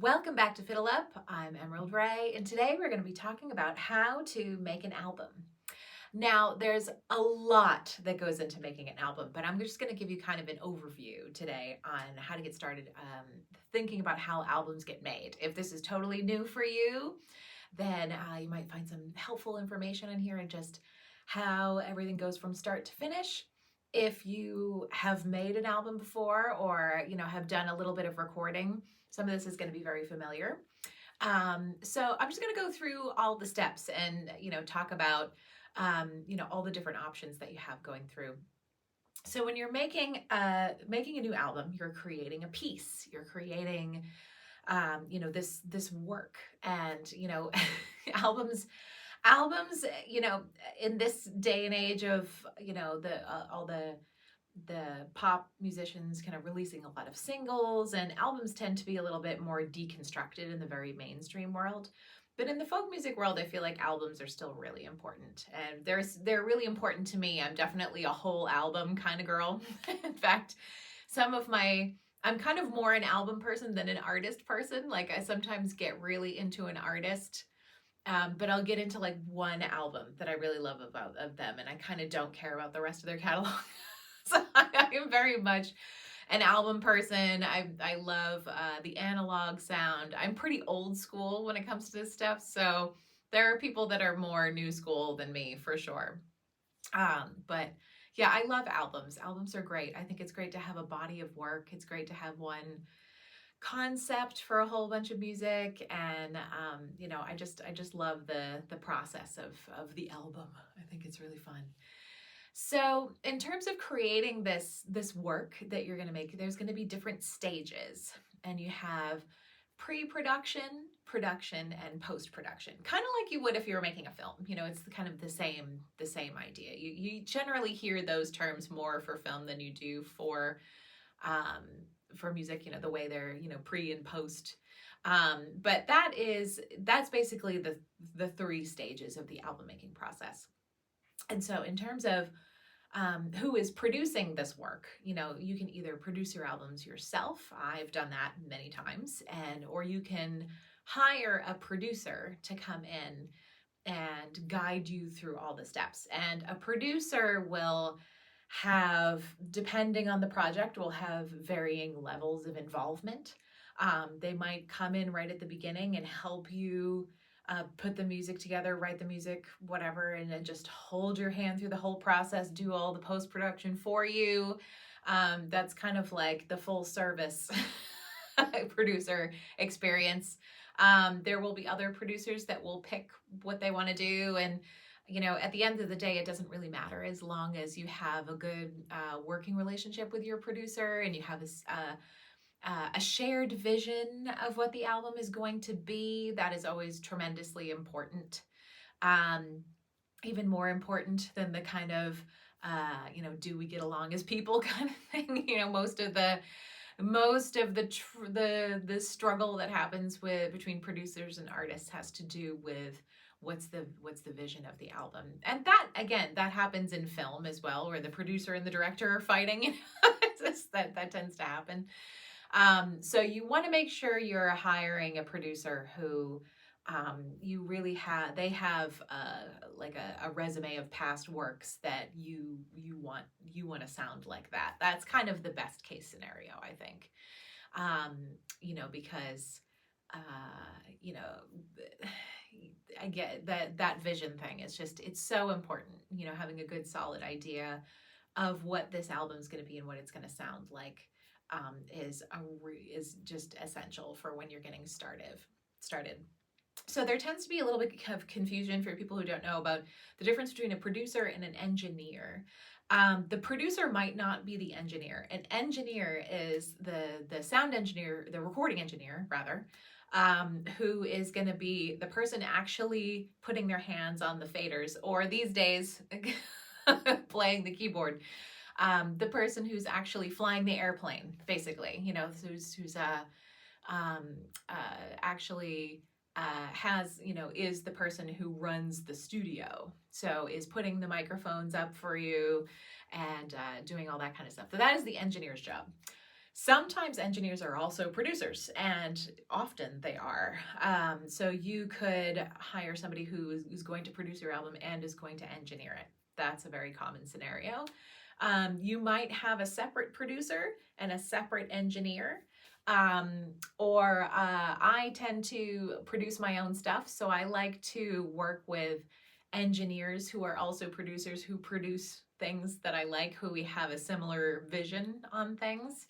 Welcome back to FiddleUP. I'm Emerald Ray, and today we're going to be talking about how to make an album. Now, there's a lot that goes into making an album, but I'm just going to give you kind of an overview today on how to get started thinking about how albums get made. If this is totally new for you, then you might find some helpful information in here and just how everything goes from start to finish. If you have made an album before or have done a little bit of recording, some of this is going to be very familiar. So I'm just going to go through all the steps and talk about all the different options that you have going through. So when you're making a new album, you're creating a piece. You're creating this work, and albums in this day and age of all the pop musicians kind of releasing a lot of singles, and albums tend to be a little bit more deconstructed in the very mainstream world. But in the folk music world, I feel like albums are still really important, and they're really important to me. I'm definitely a whole album kind of girl. In fact, I'm kind of more an album person than an artist person. Like, I sometimes get really into an artist, but I'll get into like one album that I really love of them, and I kind of don't care about the rest of their catalog. So I am very much an album person. I love the analog sound. I'm pretty old school when it comes to this stuff, so there are people that are more new school than me for sure. But yeah, I love albums. Albums are great. I think it's great to have a body of work. It's great to have one concept for a whole bunch of music, and I just love the process of the album. I think it's really fun. So in terms of creating this work that you're going to make, there's going to be different stages, and you have pre-production, production, and post-production. Kind of like you would if you were making a film. It's kind of the same idea. You generally hear those terms more for film than you do for music. The way they're pre and post. But that's basically the three stages of the album making process. And so in terms of who is producing this work, you can either produce your albums yourself. I've done that many times, or you can hire a producer to come in and guide you through all the steps. And a producer will have, depending on the project, will have varying levels of involvement. They might come in right at the beginning and help you put the music together, write the music, whatever, and then just hold your hand through the whole process, do all the post-production for you. That's kind of like the full service producer experience. There will be other producers that will pick what they want to do, and at the end of the day, it doesn't really matter as long as you have a good working relationship with your producer and you have a shared vision of what the album is going to be. That is always tremendously important. Even more important than the kind of, do we get along as people kind of thing. Most of the struggle that happens between producers and artists has to do with what's the vision of the album. And that happens in film as well, where the producer and the director are fighting. That tends to happen. So you want to make sure you're hiring a producer who you really have, they have like a resume of past works that you want to sound like that. That's kind of the best case scenario, I think. Because I get that vision thing. It's so important, having a good solid idea of what this album is going to be and what it's going to sound like. Is just essential for when you're getting started. So there tends to be a little bit of confusion for people who don't know about the difference between a producer and an engineer. The producer might not be the engineer. An engineer is the sound engineer, the recording engineer rather, who is going to be the person actually putting their hands on the faders, or these days playing the keyboard. The person who's actually flying the airplane, basically, who's actually has, is the person who runs the studio. So is putting the microphones up for you and doing all that kind of stuff. So that is the engineer's job. Sometimes engineers are also producers, and often they are. So you could hire somebody who's going to produce your album and is going to engineer it. That's a very common scenario. You might have a separate producer and a separate engineer. Or I tend to produce my own stuff, so I like to work with engineers who are also producers who produce things that I like, who we have a similar vision on things.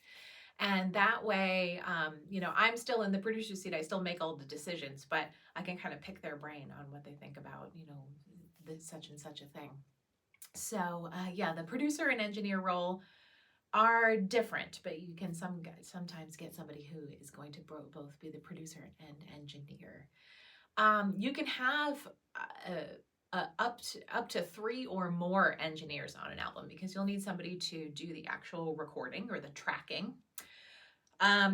And that way, I'm still in the producer seat. I still make all the decisions, but I can kind of pick their brain on what they think about, such and such a thing. So, the producer and engineer role are different, but you can sometimes get somebody who is going to both be the producer and engineer. You can have up to 3 or more engineers on an album, because you'll need somebody to do the actual recording or the tracking.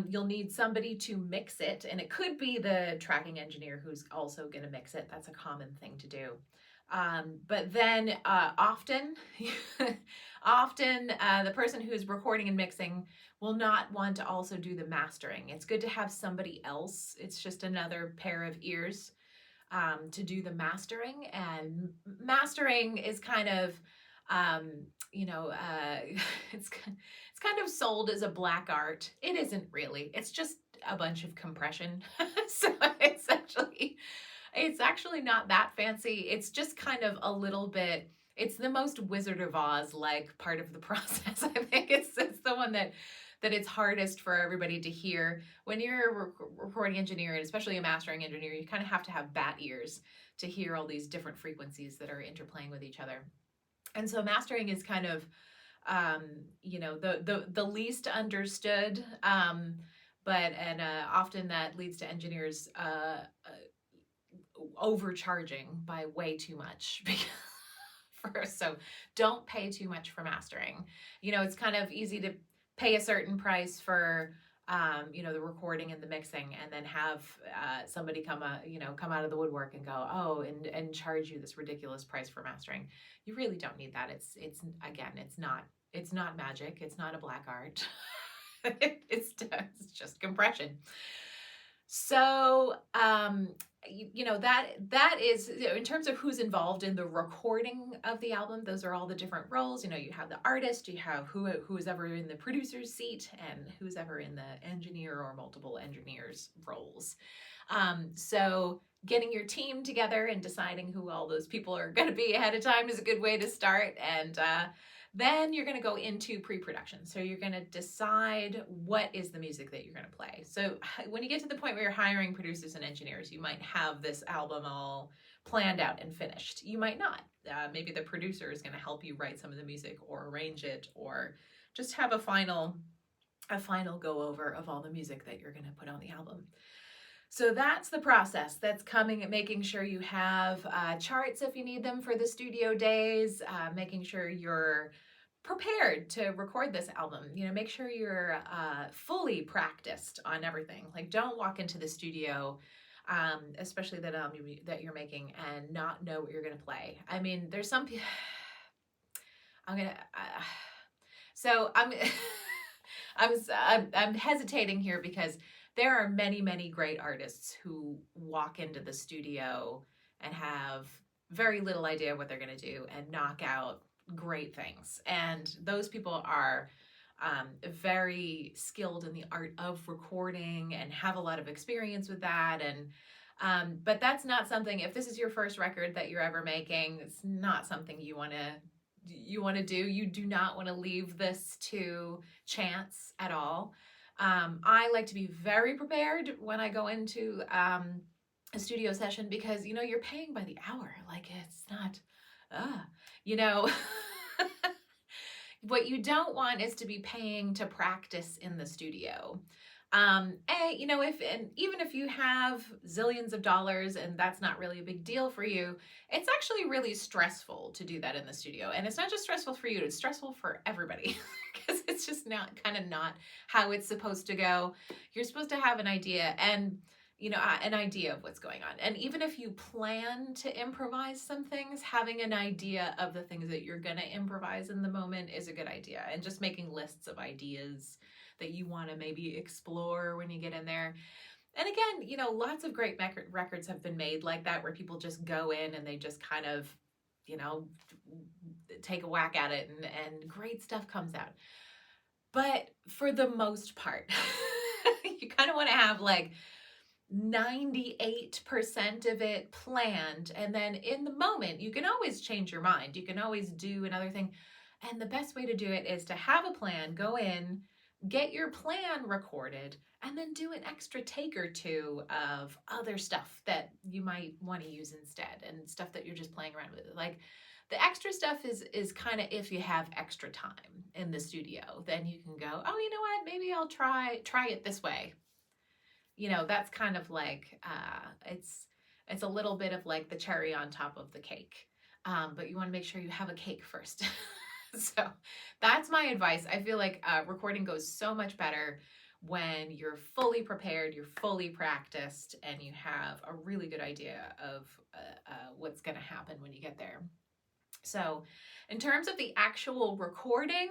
You'll need somebody to mix it, and it could be the tracking engineer who's also going to mix it. That's a common thing to do. But then often the person who's recording and mixing will not want to also do the mastering. It's good to have somebody else. It's just another pair of ears to do the mastering. And mastering is kind of, it's kind of sold as a black art. It isn't really. It's just a bunch of compression. So it's actually not that fancy. It's just kind of a little bit, it's the most Wizard of Oz like part of the process. I think it's the one that it's hardest for everybody to hear. When you're a recording engineer, and especially a mastering engineer, you kind of have to have bat ears to hear all these different frequencies that are interplaying with each other. And so mastering is kind of, the least understood, but often that leads to engineers overcharging by way too much. So don't pay too much for mastering. It's kind of easy to pay a certain price for the recording and the mixing, and then have somebody come out of the woodwork and go, oh, and charge you this ridiculous price for mastering. You really don't need that. It's not magic. It's not a black art. It's just compression. So that is, in terms of who's involved in the recording of the album, those are all the different roles. You have the artist, you have who's ever in the producer's seat, and who's ever in the engineer or multiple engineers roles. So getting your team together and deciding who all those people are going to be ahead of time is a good way to start. And then you're going to go into pre-production. So you're going to decide what is the music that you're going to play. So when you get to the point where you're hiring producers and engineers, you might have this album all planned out and finished. You might not. Maybe the producer is going to help you write some of the music or arrange it, or just have a final go over of all the music that you're going to put on the album. So that's the process that's coming, at making sure you have charts if you need them for the studio days, making sure you're prepared to record this album. Make sure you're fully practiced on everything. Like, don't walk into the studio, especially that album that you're making, and not know what you're going to play. I mean, there's some people. I'm hesitating here because there are many, many great artists who walk into the studio and have very little idea what they're going to do and knock out great things. And those people are very skilled in the art of recording and have a lot of experience with that. And but that's not something, if this is your first record that you're ever making, it's not something you want to do. You do not want to leave this to chance at all. I like to be very prepared when I go into a studio session, because you're paying by the hour. Like, it's not what you don't want is to be paying to practice in the studio. Even if you have zillions of dollars and that's not really a big deal for you, it's actually really stressful to do that in the studio. And it's not just stressful for you, it's stressful for everybody, because it's just not how it's supposed to go. You're supposed to have an idea, and an idea of what's going on. And even if you plan to improvise some things, having an idea of the things that you're going to improvise in the moment is a good idea. And just making lists of ideas that you want to maybe explore when you get in there. And again, you know, lots of great records have been made like that, where people just go in and they just kind of, you know, take a whack at it, and great stuff comes out. But for the most part, you kind of want to have like 98% of it planned. And then in the moment, you can always change your mind. You can always do another thing. And the best way to do it is to have a plan, go in, get your plan recorded, and then do an extra take or two of other stuff that you might want to use instead, and stuff that you're just playing around with. Like, the extra stuff is kind of if you have extra time in the studio, then you can go, oh, you know what, maybe I'll try it this way. You know, that's kind of like, it's a little bit of like the cherry on top of the cake. But you want to make sure you have a cake first. So that's my advice. I feel like recording goes so much better when you're fully prepared, you're fully practiced, and you have a really good idea of what's going to happen when you get there. So in terms of the actual recording,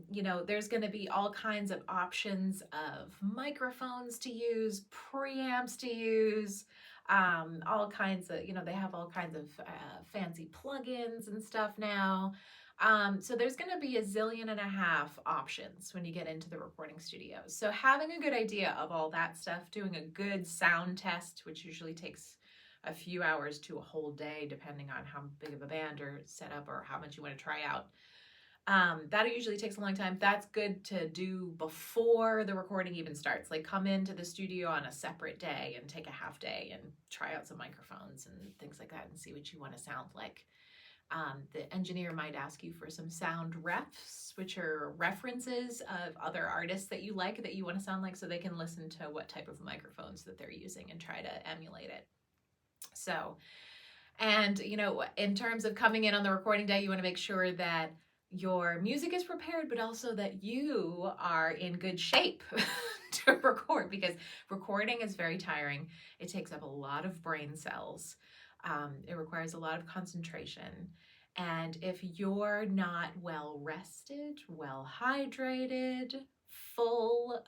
you know, there's going to be all kinds of options of microphones to use, preamps to use, all kinds of, you know, they have all kinds of fancy plugins and stuff now. So there's going to be a zillion and a half options when you get into the recording studio. So having a good idea of all that stuff, doing a good sound test, which usually takes a few hours to a whole day, depending on how big of a band or setup or how much you want to try out. That usually takes a long time. That's good to do before the recording even starts. Like, come into the studio on a separate day and take a half day and try out some microphones and things like that and see what you want to sound like. The engineer might ask you for some sound refs, which are references of other artists that you like, that you want to sound like, so they can listen to what type of microphones that they're using and try to emulate it. So, and you know, in terms of coming in on the recording day, you want to make sure that your music is prepared, but also that you are in good shape to record, because recording is very tiring. It takes up a lot of brain cells. It requires a lot of concentration. And if you're not well rested, well hydrated, full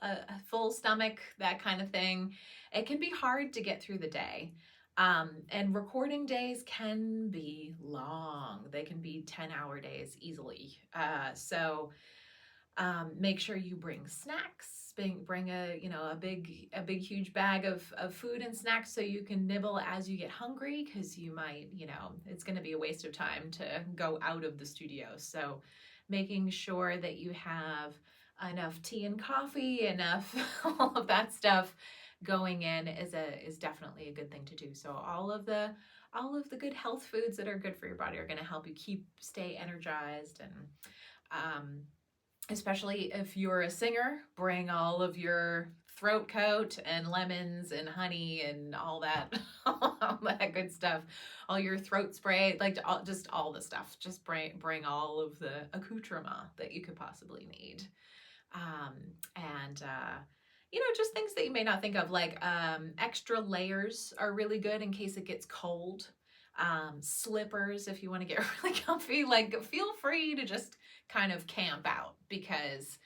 stomach, that kind of thing, it can be hard to get through the day. And recording days can be long. They can be 10-hour days easily. So make sure you bring snacks. Bring a big huge bag of food and snacks, so you can nibble as you get hungry, because you might, you know, it's going to be a waste of time to go out of the studio. So making sure that you have enough tea and coffee, enough all of that stuff going in is definitely a good thing to do. So all of the good health foods that are good for your body are going to help you stay energized. And especially if you're a singer, bring all of your throat coat and lemons and honey and all that all that good stuff, all your throat spray, like just all the stuff. Just bring all of the accoutrement that you could possibly need. And you know, just things that you may not think of, like extra layers are really good in case it gets cold. Slippers, if you want to get really comfy, like, feel free to just kind of camp out, because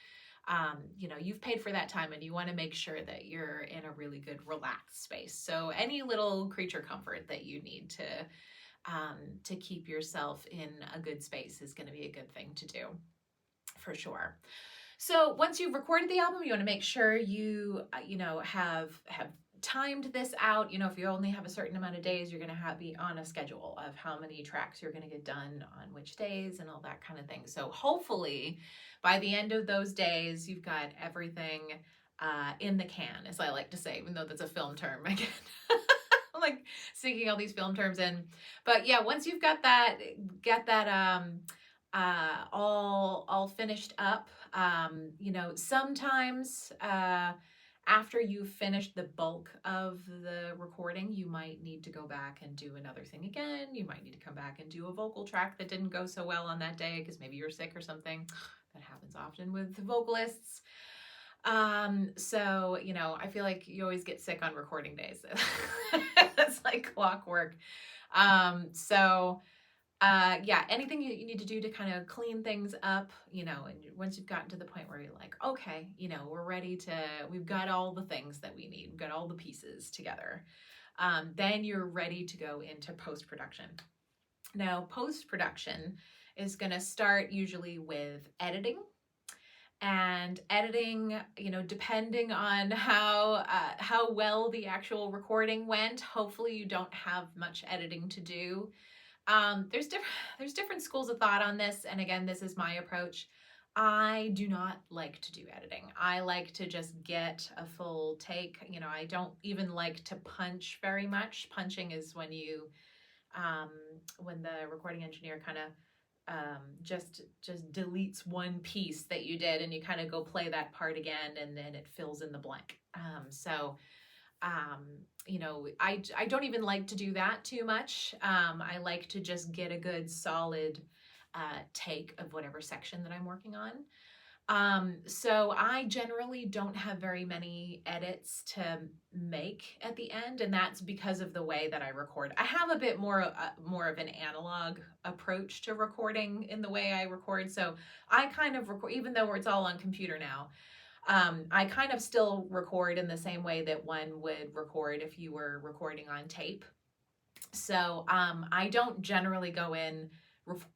you know, you've paid for that time and you want to make sure that you're in a really good relaxed space. So any little creature comfort that you need to keep yourself in a good space is going to be a good thing to do, for sure. So once you've recorded the album, you want to make sure you have timed this out. You know, if you only have a certain amount of days, you're going to be on a schedule of how many tracks you're going to get done on which days and all that kind of thing. So hopefully by the end of those days, you've got everything in the can, as I like to say, even though that's a film term again. I'm like sneaking all these film terms in. But yeah, once you've got that, get that all finished up, you know, sometimes after you've finished the bulk of the recording, you might need to go back and do another thing again. You might need to come back and do a vocal track that didn't go so well on that day because maybe you're sick or something. That happens often with vocalists. So, you know, I feel like you always get sick on recording days. It's like clockwork. yeah, anything you need to do to kind of clean things up, and once you've gotten to the point where you're like, okay, we're ready to, we've got all the things that we need, we've got all the pieces together, then you're ready to go into post-production. Now, post-production is going to start usually with editing. And editing, depending on how well the actual recording went, hopefully you don't have much editing to do. There's different schools of thought on this, and again, this is my approach. I do not like to do editing. I like to just get a full take. I don't even like to punch very much. Punching is when when the recording engineer kind of just deletes one piece that you did, and you kind of go play that part again, and then it fills in the blank. I don't even like to do that too much. I like to just get a good solid take of whatever section that I'm working on. So I generally don't have very many edits to make at the end, and that's because of the way that I record. I have a bit more of an analog approach to recording in the way I record. So I kind of record, even though it's all on computer now. I kind of still record in the same way that one would record if you were recording on tape. So I don't generally go in,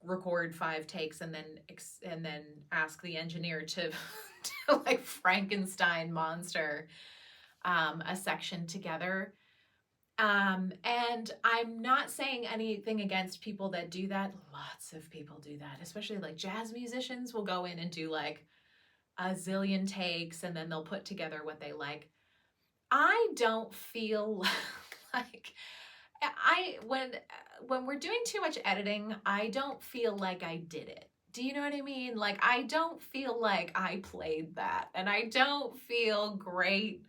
record 5 takes, and then ask the engineer to to like Frankenstein monster a section together. And I'm not saying anything against people that do that. Lots of people do that, especially like jazz musicians will go in and do like a zillion takes, and then they'll put together what they like. I don't feel like when we're doing too much editing, I don't feel like I did it. Do you know what I mean? Like, I don't feel like I played that, and I don't feel great.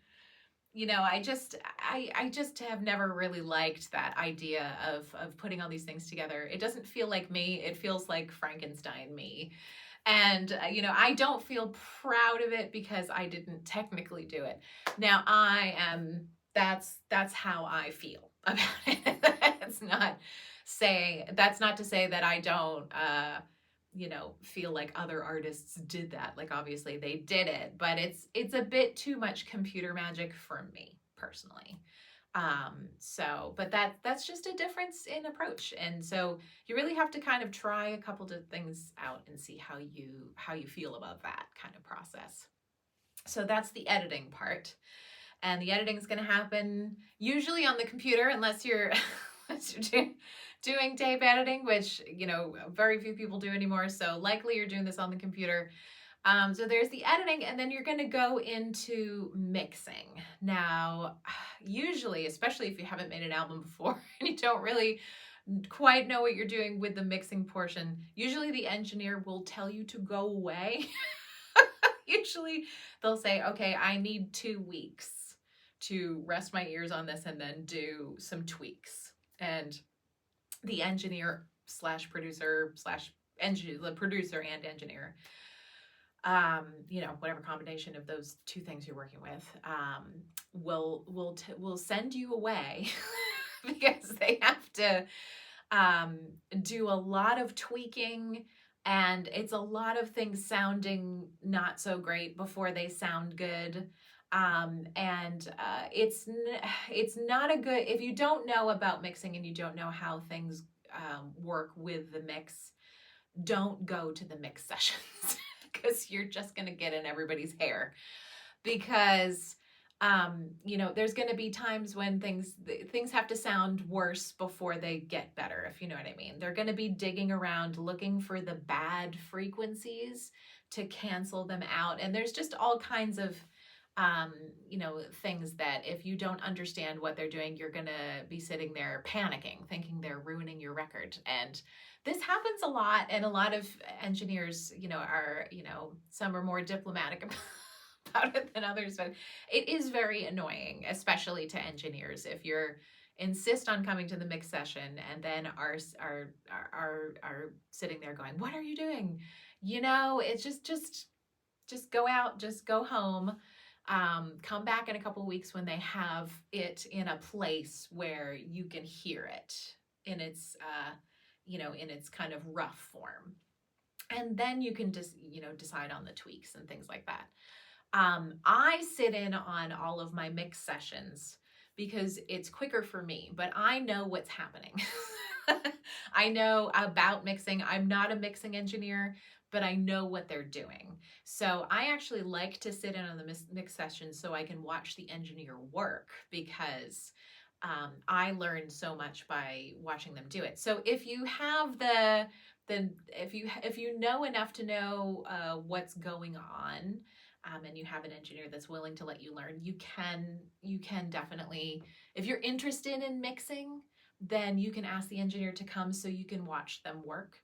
I just have never really liked that idea of putting all these things together. It doesn't feel like me. It feels like Frankenstein me. And, I don't feel proud of it because I didn't technically do it. Now, that's how I feel about it. That's not to say that I don't, feel like other artists did that. Like, obviously they did it, but it's a bit too much computer magic for me personally. But that's just a difference in approach. And so you really have to kind of try a couple of things out and see how you feel about that kind of process. So that's the editing part. And the editing is going to happen usually on the computer, unless you're doing tape editing, which, very few people do anymore. So likely you're doing this on the computer. So there's the editing, and then you're going to go into mixing. Now, usually, especially if you haven't made an album before and you don't really quite know what you're doing with the mixing portion, usually the engineer will tell you to go away. Usually they'll say, okay, I need 2 weeks to rest my ears on this and then do some tweaks. And the engineer slash producer slash the producer and engineer, whatever combination of those 2 things you're working with, will send you away because they have to do a lot of tweaking, and it's a lot of things sounding not so great before they sound good. It's not a good, if you don't know about mixing and you don't know how things work with the mix, don't go to the mix sessions because you're just going to get in everybody's hair, because there's going to be times when things have to sound worse before they get better, if you know what I mean. They're going to be digging around looking for the bad frequencies to cancel them out, and there's just all kinds of things that if you don't understand what they're doing, you're going to be sitting there panicking, thinking they're ruining your record. And this happens a lot, and a lot of engineers, are, some are more diplomatic about it than others, but it is very annoying, especially to engineers, if you're insist on coming to the mix session and then are sitting there going, what are you doing? It's just go out, just go home. Come back in a couple of weeks when they have it in a place where you can hear it in its in its kind of rough form. And then you can just, decide on the tweaks and things like that. I sit in on all of my mix sessions because it's quicker for me, but I know what's happening. I know about mixing. I'm not a mixing engineer, but I know what they're doing. So I actually like to sit in on the mix session so I can watch the engineer work, because I learned so much by watching them do it. So if you have if you know enough to know what's going on, and you have an engineer that's willing to let you learn, you can definitely, if you're interested in mixing, then you can ask the engineer to come so you can watch them work.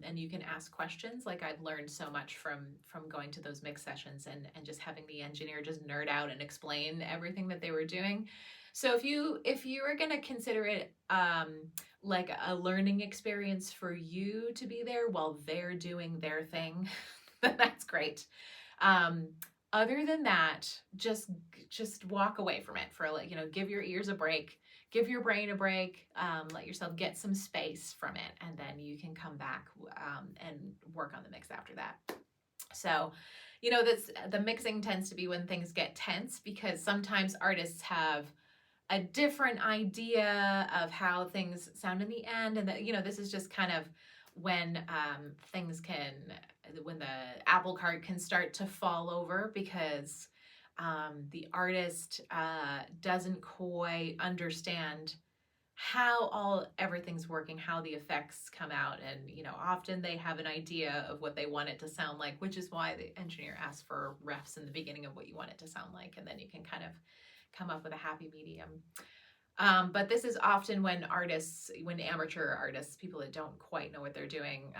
And you can ask questions. Like, I've learned so much from going to those mix sessions and just having the engineer just nerd out and explain everything that they were doing. So if you are going to consider it like a learning experience for you to be there while they're doing their thing, then that's great. Other than that, just walk away from it for give your ears a break, give your brain a break, let yourself get some space from it, and then you can come back and work on the mix after that. So, the mixing tends to be when things get tense, because sometimes artists have a different idea of how things sound in the end, and that this is just kind of when when the apple cart can start to fall over, because the artist doesn't quite understand how everything's working, how the effects come out, and often they have an idea of what they want it to sound like, which is why the engineer asks for refs in the beginning of what you want it to sound like, and then you can kind of come up with a happy medium. But this is often when amateur artists, people that don't quite know what they're doing,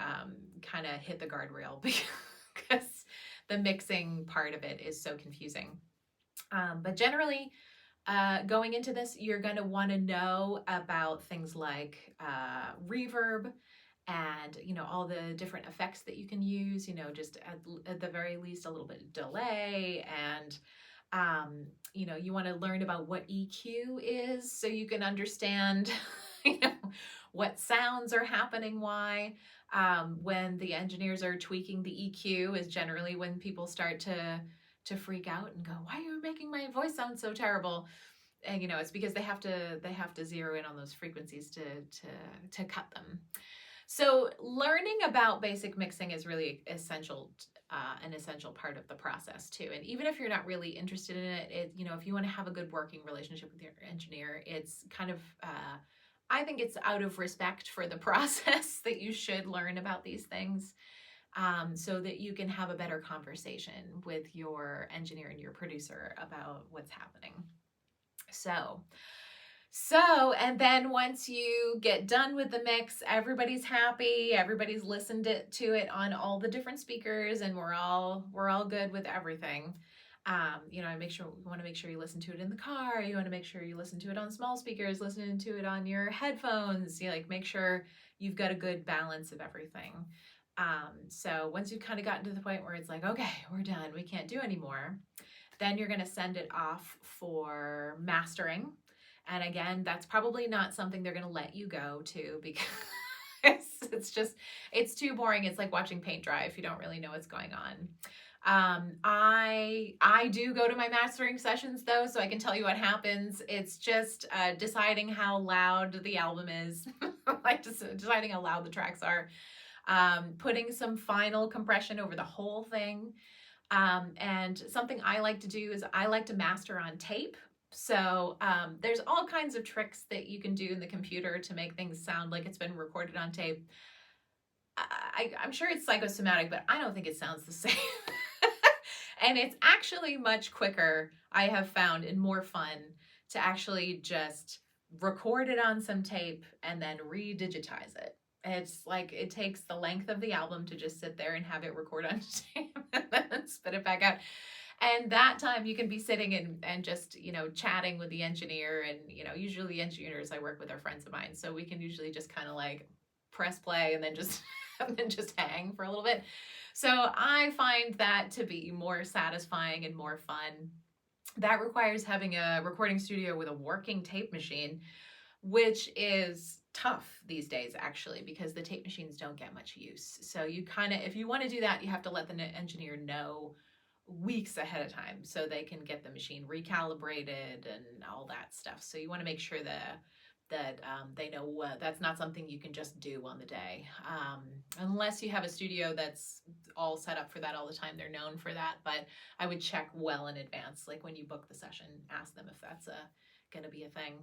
kind of hit the guardrail, because the mixing part of it is so confusing. But generally, going into this, you're going to want to know about things like reverb and all the different effects that you can use, just at the very least a little bit of delay, and you want to learn about what EQ is so you can understand what sounds are happening, why. When the engineers are tweaking the EQ is generally when people start to freak out and go, why are you making my voice sound so terrible? And it's because they have to zero in on those frequencies to cut them. So learning about basic mixing is really essential, an essential part of the process too. And even if you're not really interested in it, if you want to have a good working relationship with your engineer, it's kind of, I think it's out of respect for the process that you should learn about these things, so that you can have a better conversation with your engineer and your producer about what's happening. So, and then once you get done with the mix, everybody's happy, everybody's listened to it on all the different speakers, and we're all good with everything. You want to make sure you listen to it in the car. You want to make sure you listen to it on small speakers, listening to it on your headphones. Make sure you've got a good balance of everything. So once you've kind of gotten to the point where it's like, okay, we're done, we can't do anymore, then you're going to send it off for mastering. And again, that's probably not something they're going to let you go to, because it's too boring. It's like watching paint dry if you don't really know what's going on. I do go to my mastering sessions though, so I can tell you what happens. It's just deciding how loud the album is, like deciding how loud the tracks are, putting some final compression over the whole thing. And something I like to do is I like to master on tape. So there's all kinds of tricks that you can do in the computer to make things sound like it's been recorded on tape. I'm sure it's psychosomatic, but I don't think it sounds the same. And it's actually much quicker, I have found, and more fun to actually just record it on some tape and then redigitize it. It's like it takes the length of the album to just sit there and have it record on tape and then spit it back out. And that time you can be sitting and just, chatting with the engineer. And, usually the engineers I work with are friends of mine. So we can usually just kind of like press play and then just hang for a little bit. So I find that to be more satisfying and more fun. That requires having a recording studio with a working tape machine, which is tough these days, actually, because the tape machines don't get much use. So you kind of, if you want to do that, you have to let the engineer know weeks ahead of time so they can get the machine recalibrated and all that stuff. So you want to make sure that they know that's not something you can just do on the day, unless you have a studio that's all set up for that all the time. They're known for that, but I would check well in advance, like when you book the session, ask them if that's going to be a thing,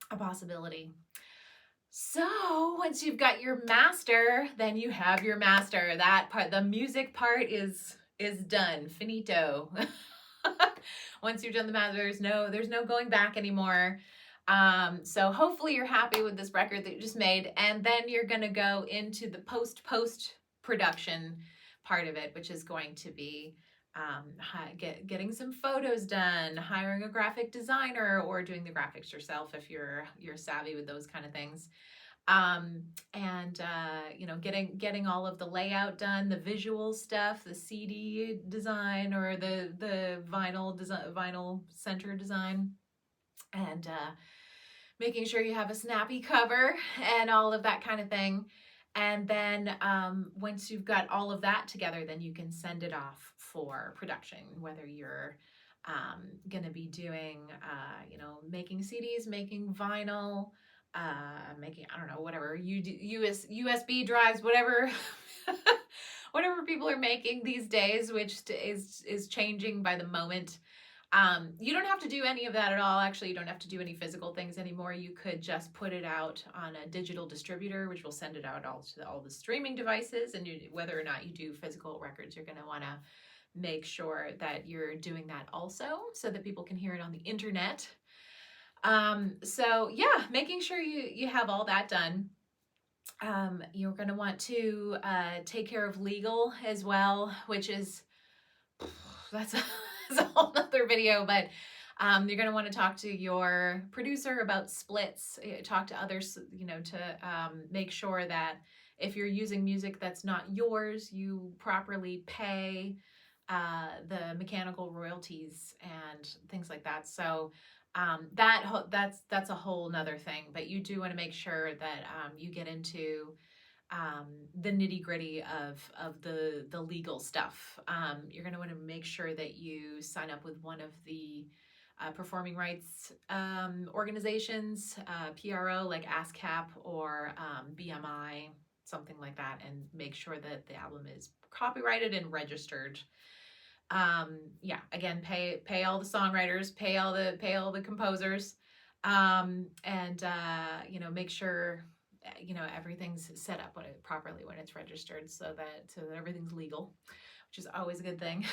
a possibility. So once you've got your master, then you have your master. That part, the music part, is done, finito. Once you've done the master, there's no going back anymore. So hopefully you're happy with this record that you just made, and then you're gonna go into the post production part of it, which is going to be getting some photos done, hiring a graphic designer, or doing the graphics yourself if you're savvy with those kind of things. You know, getting all of the layout done, the visual stuff, the CD design, or the vinyl center design, and making sure you have a snappy cover and all of that kind of thing. And then once you've got all of that together, then you can send it off for production, whether you're going to be doing, you know, making CDs, making vinyl, making, I don't know, whatever, USB drives, whatever, whatever people are making these days, which is changing by the moment. You don't have to do any of that at all. Actually, you don't have to do any physical things anymore. You could just put it out on a digital distributor, which will send it out all to all the streaming devices. And whether or not you do physical records, you're going to want to make sure that you're doing that also, so that people can hear it on the internet. So yeah, making sure you have all that done. You're going to want to take care of legal as well, which is, that's a whole nother video, but you're going to want to talk to your producer about splits, talk to others, you know, to make sure that if you're using music that's not yours, you properly pay the mechanical royalties and things like that. So that's a whole nother thing, but you do want to make sure that you get into the nitty gritty of the legal stuff. You're going to want to make sure that you sign up with one of the performing rights organizations, PRO, like ASCAP or BMI, something like that, and make sure that the album is copyrighted and registered. Yeah, again, pay all the songwriters, pay all the composers, and you know, make sure, you know, everything's set up properly when it's registered, so that everything's legal, which is always a good thing.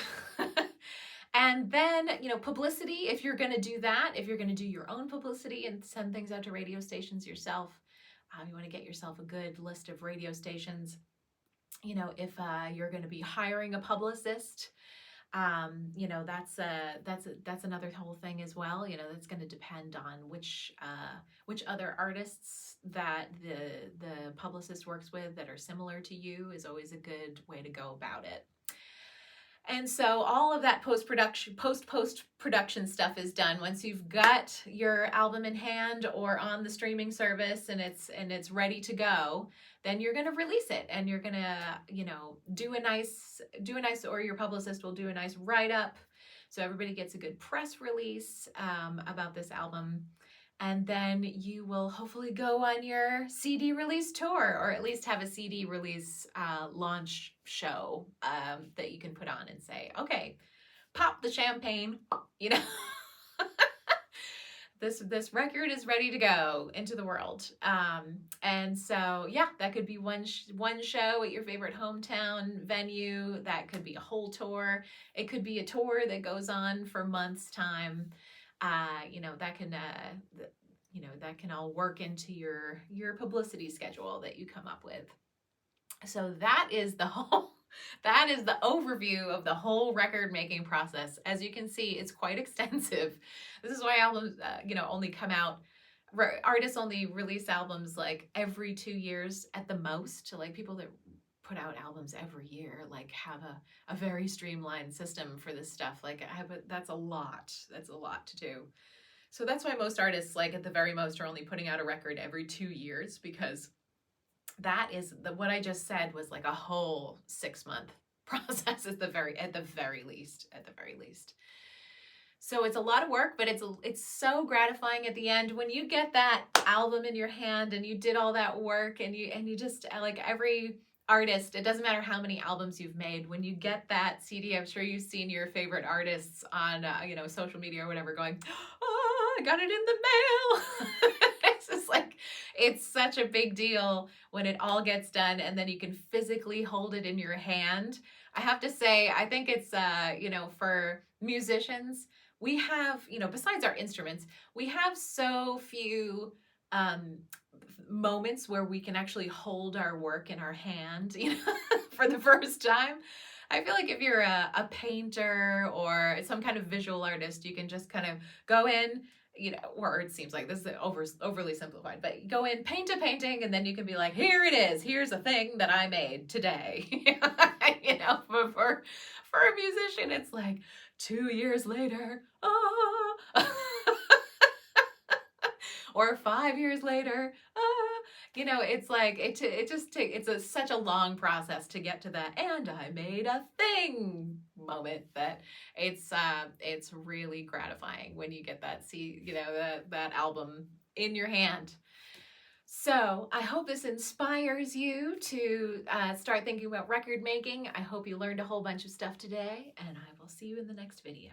And then, you know, publicity, if you're going to do that, if you're going to do your own publicity and send things out to radio stations yourself, you want to get yourself a good list of radio stations. You know, if you're going to be hiring a publicist, you know, that's another whole thing as well. You know, that's going to depend on which other artists that the publicist works with that are similar to you is always a good way to go about it. And so all of that post production stuff is done once you've got your album in hand or on the streaming service and it's ready to go. Then you're going to release it, and you're going to, you know, do a nice, or your publicist will do a nice write-up, so everybody gets a good press release about this album. And then you will hopefully go on your CD release tour, or at least have a CD release launch show that you can put on and say, okay, pop the champagne, you know. This record is ready to go into the world. And so, yeah, that could be one show at your favorite hometown venue. That could be a whole tour. It could be a tour that goes on for months' time. You know, that can, you know, that can all work into your publicity schedule that you come up with. So that is the overview of the whole record making process. As you can see, it's quite extensive. This is why albums, you know, only come out, artists only release albums like every 2 years at the most. Like people that put out albums every year, like have a very streamlined system for this stuff. Like that's a lot to do. So that's why most artists, like at the very most, are only putting out a record every 2 years, because that is what I just said was like a whole 6-month process at the very least. So it's a lot of work, but it's so gratifying at the end when you get that album in your hand and you did all that work, and you just, like, every artist, it doesn't matter how many albums you've made, when you get that CD, I'm sure you've seen your favorite artists on social media or whatever going, "Oh, I got it in the mail." It's just like, it's such a big deal when it all gets done and then you can physically hold it in your hand. I have to say, I think it's for musicians, we have, besides our instruments, we have so few um, moments where we can actually hold our work in our hand, for the first time. I feel like if you're a painter or some kind of visual artist, you can just kind of go in, or it seems like this is overly simplified, but go in, paint a painting, and then you can be like, here it is. Here's a thing that I made today. But for a musician, it's like 2 years later, or 5 years later, it's like it just takes, such a long process to get to that "and I made a thing" moment, that it's really gratifying when you get that album in your hand. So I hope this inspires you to start thinking about record making. I hope you learned a whole bunch of stuff today, and I will see you in the next video.